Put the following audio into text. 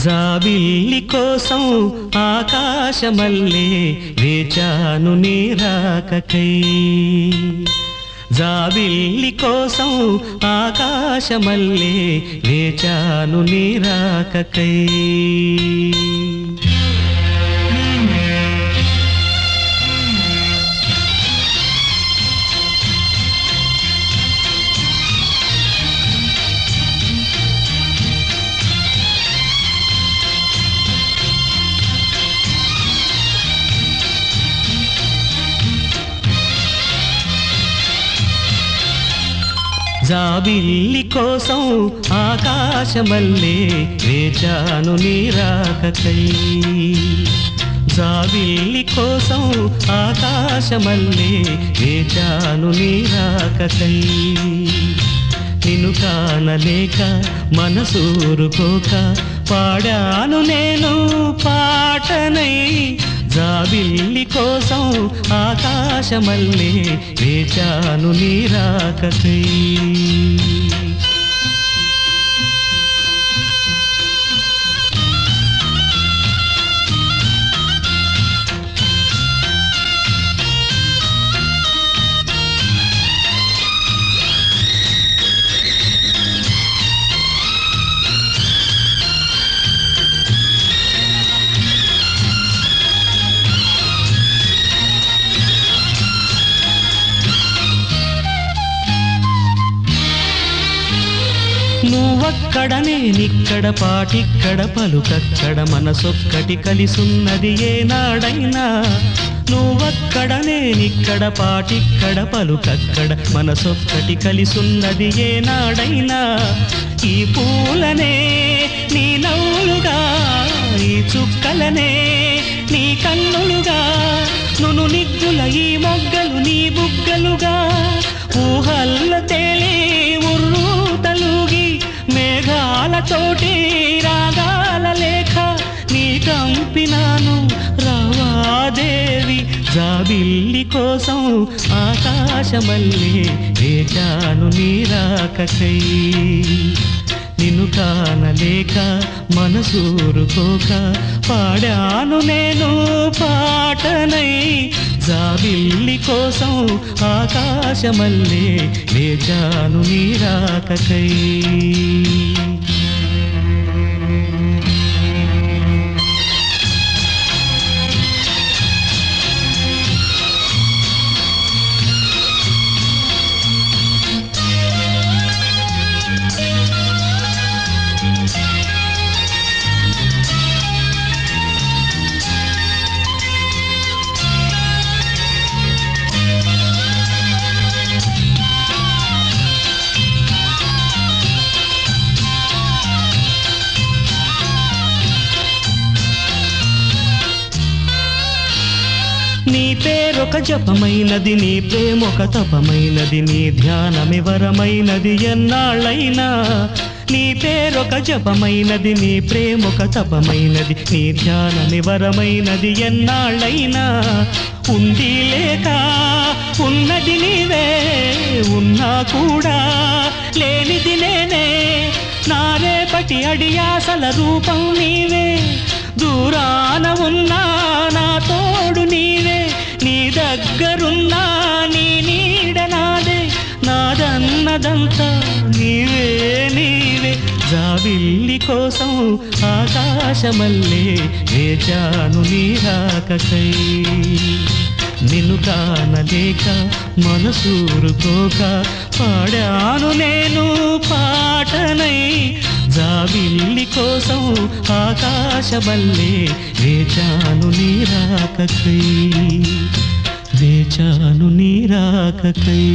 జాబిల్లి కోసం ఆకాశమల్లే వేచాను నీ రాకకై. జాబిల్లి కోసం ఆకాశమల్లే వేచాను నీ రాకకై. జాబిల్లి కోసం ఆకాశమల్లే వేచాను నీ రాకకై. జాబిల్లి కోసం ఆకాశమల్లే వేచాను నీ రాకకై. నిన్ను కానలేక మనసూరుకోక పాడాను నేను పాటనై. జాబిల్లి కోసం ఆకాశమల్లే వేచాను నీ రాకకై. నువ్వక్కడ నేనిక్కడ పాటిక్కడ పలుకక్కడ మనసొక్కటి కలిసున్నది ఏనాడైనా. నువ్వక్కడ నేనిక్కడ పాటిక్కడ పలుకక్కడ మనసొక్కటి కలిసున్నది ఏనాడైనా. ఈ పూలనే నీ నవ్వులుగా, ఈ చుక్కలనే నీ కన్నులుగా, నును నిగ్గుల ఈ మొగ్గలు నీ బుగ్గలుగా, ఊహల్ల తేలి ఉర్రు తలుగి మేఘాలతోటి రాగాల లేఖ నీ కంపినాను రావాదేవి. జాబిల్లి కోసం ఆకాశమల్లే వేచాను నీ రాకకై. నిన్ను కానలేక మనసూరుకోక పాడాను నేను పాటనై. జాబిల్లి కోసం ఆకాశమల్లే వేచాను నీ రాకకై. నీ పేరొక జపమైనది, నీ ప్రేమొక తపమైనది, నీ ధ్యానమివరమైనది ఎన్నాళ్ళైనా. నీ పేరొక జపమైనది, నీ ప్రేమొక తపమైనది, నీ ధ్యానమివరమైనది ఎన్నాళ్ళైనా. ఉంది లేక ఉన్నది నీవే, ఉన్నా కూడా లేనిది నేనే. నా రేపటి అడియాసల రూపం నీవే, దూరాన ఉన్నా నా తోడు నీవే. నీ దగ్గరున్నా నీ నీడ నాదే, నాదన్నదంతా నీవే నీవే. జాబిల్లి కోసం ఆకాశమల్లే వేచాను నీ రాకకై. నిన్ను కానలేక మనసూరుకోక పాడాను నేను పాటనై. జాబిల్లి కోసం ఆకాశమల్లే వేచాను నీ రాకకై. వేచాను నీ రాకకై.